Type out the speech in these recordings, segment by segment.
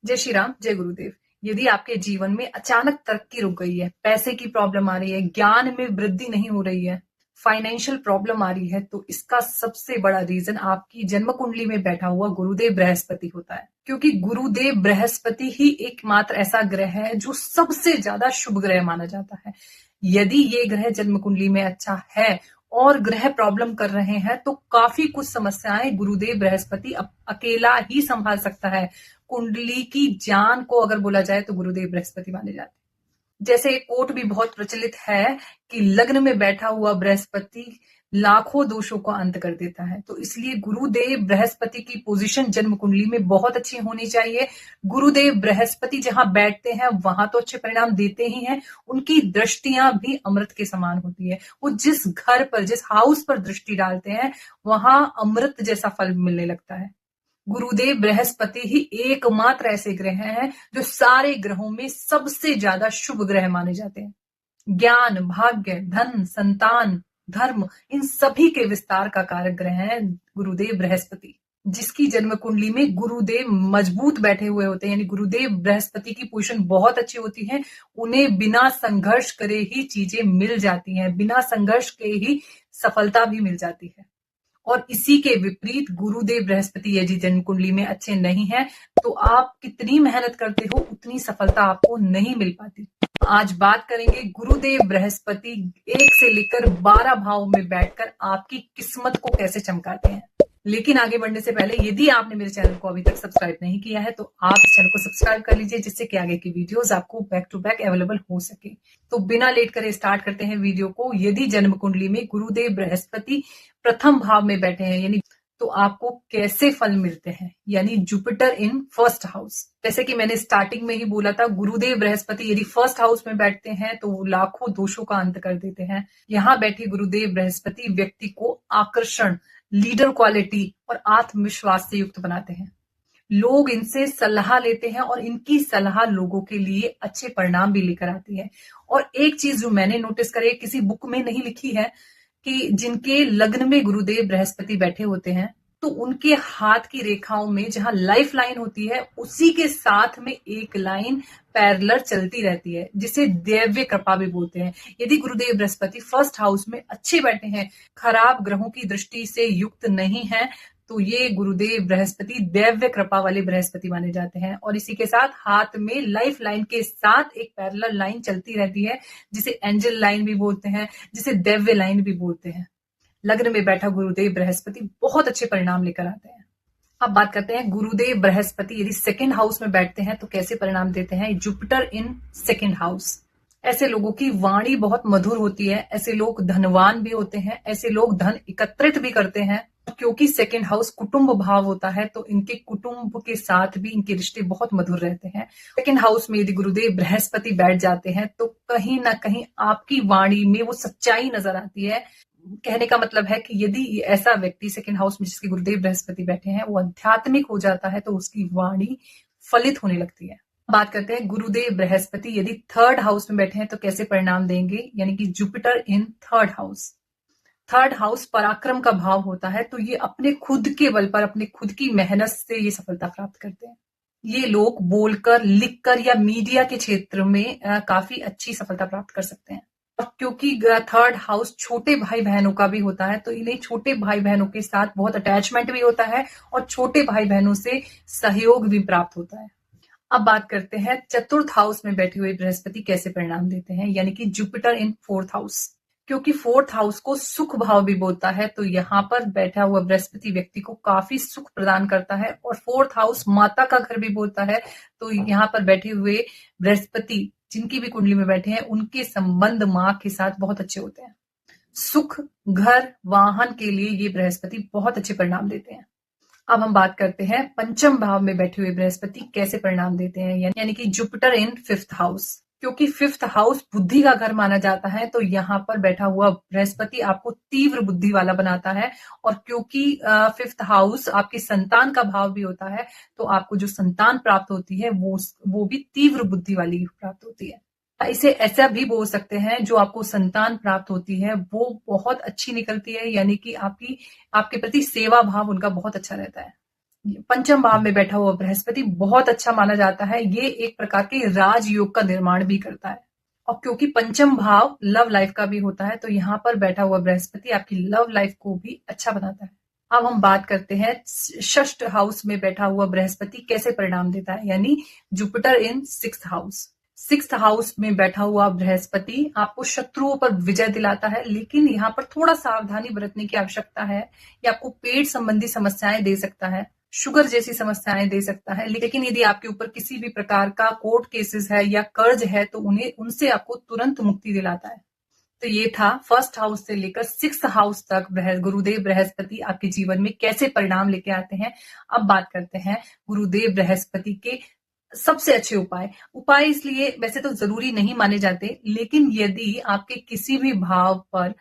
जय श्री राम, जय गुरुदेव। यदि आपके जीवन में अचानक तरक्की रुक गई है, पैसे की प्रॉब्लम आ रही है, ज्ञान में वृद्धि नहीं हो रही है, फाइनेंशियल प्रॉब्लम आ रही है, तो इसका सबसे बड़ा रीजन आपकी जन्म कुंडली में बैठा हुआ गुरुदेव बृहस्पति होता है। क्योंकि गुरुदेव बृहस्पति ही एकमात्र ऐसा ग्रह है जो सबसे ज्यादा शुभ ग्रह माना जाता है। यदि ये ग्रह जन्म कुंडली में अच्छा है और ग्रह प्रॉब्लम कर रहे हैं तो काफी कुछ समस्याएं गुरुदेव बृहस्पति अकेला ही संभाल सकता है। कुंडली की जान को अगर बोला जाए तो गुरुदेव बृहस्पति माने जाते हैं। जैसे एक कोट भी बहुत प्रचलित है कि लग्न में बैठा हुआ बृहस्पति लाखों दोषों को अंत कर देता है। तो इसलिए गुरुदेव बृहस्पति की पोजीशन जन्म कुंडली में बहुत अच्छी होनी चाहिए। गुरुदेव बृहस्पति जहां बैठते हैं वहां तो अच्छे परिणाम देते ही हैं, उनकी दृष्टियां भी अमृत के समान होती है। वो जिस घर पर, जिस हाउस पर दृष्टि डालते हैं वहां अमृत जैसा फल मिलने लगता है। गुरुदेव बृहस्पति ही एकमात्र ऐसे ग्रह हैं जो सारे ग्रहों में सबसे ज्यादा शुभ ग्रह माने जाते हैं। ज्ञान, भाग्य, धन, संतान, धर्म, इन सभी के विस्तार का कारक ग्रह है गुरुदेव बृहस्पति। जिसकी जन्म कुंडली में गुरुदेव मजबूत बैठे हुए होते हैं, यानी गुरुदेव बृहस्पति की पोजीशन बहुत अच्छी होती है, उन्हें बिना संघर्ष करे ही चीजें मिल जाती हैं, बिना संघर्ष के ही सफलता भी मिल जाती है। और इसी के विपरीत गुरुदेव बृहस्पति यदि जन्म कुंडली में अच्छे नहीं है तो आप कितनी मेहनत करते हो उतनी सफलता आपको नहीं मिल पाती। आज बात करेंगे गुरुदेव बृहस्पति 1 से लेकर 12 भाव में बैठकर आपकी किस्मत को कैसे चमकाते हैं। लेकिन आगे बढ़ने से पहले यदि आपने मेरे चैनल को अभी तक सब्सक्राइब नहीं किया है तो आप इस चैनल को सब्सक्राइब कर लीजिए, जिससे कि आगे की वीडियोस आपको बैक टू बैक अवेलेबल हो सके। तो बिना लेट करे स्टार्ट करते हैं वीडियो को। यदि जन्म कुंडली में गुरुदेव बृहस्पति प्रथम भाव में बैठे हैं यानी तो आपको कैसे फल मिलते हैं, यानी जुपिटर इन फर्स्ट हाउस। जैसे कि मैंने स्टार्टिंग में ही बोला था, गुरुदेव बृहस्पति यदि फर्स्ट हाउस में बैठते हैं तो वो लाखों दोषों का अंत कर देते हैं। यहाँ बैठे गुरुदेव बृहस्पति व्यक्ति को आकर्षण, लीडर क्वालिटी और आत्मविश्वास से युक्त बनाते हैं। लोग इनसे सलाह लेते हैं और इनकी सलाह लोगों के लिए अच्छे परिणाम भी लेकर आती है। और एक चीज जो मैंने नोटिस करी, किसी बुक में नहीं लिखी है, कि जिनके लग्न में गुरुदेव बृहस्पति बैठे होते हैं तो उनके हाथ की रेखाओं में जहां लाइफ लाइन होती है उसी के साथ में एक लाइन पैरेलल चलती रहती है, जिसे दैव्य कृपा भी बोलते हैं। यदि गुरुदेव बृहस्पति फर्स्ट हाउस में अच्छे बैठे हैं, खराब ग्रहों की दृष्टि से युक्त नहीं है, तो ये गुरुदेव बृहस्पति दैव्य कृपा वाले बृहस्पति माने जाते हैं। और इसी के साथ हाथ में लाइफ लाइन के साथ एक पैरेलल लाइन चलती रहती है, जिसे एंजल लाइन भी बोलते हैं, जिसे दैव्य लाइन भी बोलते हैं। लग्न में बैठा गुरुदेव बृहस्पति बहुत अच्छे परिणाम लेकर आते हैं। अब बात करते हैं गुरुदेव बृहस्पति यदि सेकंड हाउस में बैठते हैं तो कैसे परिणाम देते हैं। Jupiter in second house. ऐसे लोगों की वाणी बहुत मधुर होती है, ऐसे लोग धनवान भी होते हैं, ऐसे लोग धन एकत्रित भी करते हैं। क्योंकि सेकंड हाउस कुटुंब भाव होता है तो इनके कुटुंब के साथ भी इनके रिश्ते बहुत मधुर रहते हैं। सेकंड हाउस में यदि गुरुदेव बृहस्पति बैठ जाते हैं तो कहीं ना कहीं आपकी वाणी में वो सच्चाई नजर आती है। कहने का मतलब है कि यदि ऐसा व्यक्ति सेकंड हाउस में जिसके गुरुदेव बृहस्पति बैठे हैं वो आध्यात्मिक हो जाता है तो उसकी वाणी फलित होने लगती है। बात करते हैं गुरुदेव बृहस्पति यदि थर्ड हाउस में बैठे हैं तो कैसे परिणाम देंगे, यानी कि Jupiter in third house. Third house पराक्रम का भाव होता है, तो ये अपने खुद के बल पर, अपने खुद की मेहनत से ये सफलता प्राप्त करते हैं। ये लोग बोलकर, लिखकर या मीडिया के क्षेत्र में काफी अच्छी सफलता प्राप्त कर सकते हैं। और क्योंकि थर्ड हाउस छोटे भाई बहनों का भी होता है तो इन्हें छोटे भाई बहनों के साथ बहुत अटैचमेंट भी होता है और छोटे भाई बहनों से सहयोग भी प्राप्त होता है। अब बात करते हैं चतुर्थ हाउस में बैठे हुए बृहस्पति कैसे परिणाम देते हैं, यानी कि जुपिटर इन फोर्थ हाउस। क्योंकि फोर्थ हाउस को सुख भाव भी बोलता है तो यहाँ पर बैठा हुआ बृहस्पति व्यक्ति को काफी सुख प्रदान करता है। और फोर्थ हाउस माता का घर भी बोलता है, तो यहाँ पर बैठे हुए बृहस्पति जिनकी भी कुंडली में बैठे हैं उनके संबंध माँ के साथ बहुत अच्छे होते हैं। सुख, घर, वाहन के लिए ये बृहस्पति बहुत अच्छे परिणाम देते हैं। अब हम बात करते हैं पंचम भाव में बैठे हुए बृहस्पति कैसे परिणाम देते हैं, यानी कि जुपिटर इन फिफ्थ हाउस। क्योंकि फिफ्थ हाउस बुद्धि का घर माना जाता है तो यहाँ पर बैठा हुआ बृहस्पति आपको तीव्र बुद्धि वाला बनाता है। और क्योंकि फिफ्थ हाउस आपके संतान का भाव भी होता है तो आपको जो संतान प्राप्त होती है वो भी तीव्र बुद्धि वाली प्राप्त होती है। इसे ऐसा भी बोल सकते हैं, जो आपको संतान प्राप्त होती है वो बहुत अच्छी निकलती है, यानी कि आपके प्रति सेवा भाव उनका बहुत अच्छा रहता है। पंचम भाव में बैठा हुआ बृहस्पति बहुत अच्छा माना जाता है। ये एक प्रकार के राजयोग का निर्माण भी करता है, और क्योंकि पंचम भाव लव लाइफ का भी होता है, तो यहाँ पर बैठा हुआ बृहस्पति आपकी लव लाइफ को भी अच्छा बनाता है। अब हम बात करते हैं षष्ठ हाउस में बैठा हुआ बृहस्पति कैसे परिणाम देता है, यानी Jupiter in sixth house. Sixth house में बैठा हुआ बृहस्पति आपको शत्रुओं पर विजय दिलाता है, लेकिन यहाँ पर थोड़ा सावधानी बरतने की आवश्यकता है। ये आपको पेट संबंधी समस्याएं दे सकता है, शुगर जैसी समस्याएं दे सकता है, लेकिन यदि आपके ऊपर किसी भी प्रकार का कोर्ट केसेस है या कर्ज है तो उनसे आपको तुरंत मुक्ति दिलाता है। तो ये था फर्स्ट हाउस से लेकर सिक्स्थ हाउस तक गुरुदेव बृहस्पति आपके जीवन में कैसे परिणाम लेके आते हैं। अब बात करते हैं गुरुदेव बृहस्पति के सबसे अच्छे उपाय इसलिए वैसे तो जरूरी नहीं माने जाते, लेकिन यदि आपके किसी भी भाव पर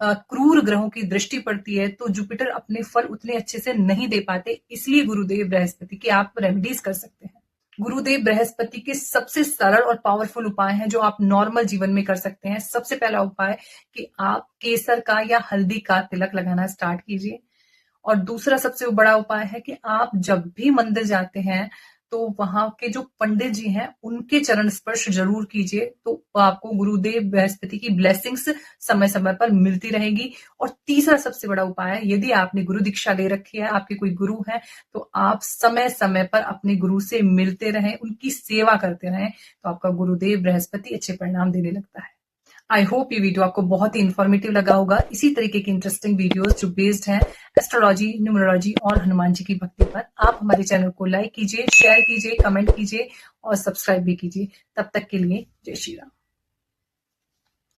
क्रूर ग्रहों की दृष्टि पड़ती है तो जुपिटर अपने फल उतने अच्छे से नहीं दे पाते, इसलिए गुरुदेव बृहस्पति की आप रेमेडीज कर सकते हैं। गुरुदेव बृहस्पति के सबसे सरल और पावरफुल उपाय हैं जो आप नॉर्मल जीवन में कर सकते हैं। सबसे पहला उपाय कि आप केसर का या हल्दी का तिलक लगाना स्टार्ट कीजिए, और दूसरा सबसे बड़ा उपाय है कि आप जब भी मंदिर जाते हैं तो वहां के जो पंडित जी हैं उनके चरण स्पर्श जरूर कीजिए, तो आपको गुरुदेव बृहस्पति की ब्लेसिंग्स समय समय पर मिलती रहेगी। और तीसरा सबसे बड़ा उपाय है, यदि आपने गुरु दीक्षा ले रखी है, आपके कोई गुरु है, तो आप समय समय पर अपने गुरु से मिलते रहें, उनकी सेवा करते रहें, तो आपका गुरुदेव बृहस्पति अच्छे परिणाम देने लगता है। आई होप ये वीडियो आपको बहुत ही इन्फॉर्मेटिव लगा होगा। इसी तरीके की इंटरेस्टिंग वीडियोस जो बेस्ड हैं एस्ट्रोलॉजी, न्यूमरोलॉजी और हनुमान जी की भक्ति पर, आप हमारे चैनल को लाइक कीजिए, शेयर कीजिए, कमेंट कीजिए और सब्सक्राइब भी कीजिए। तब तक के लिए जय श्री राम।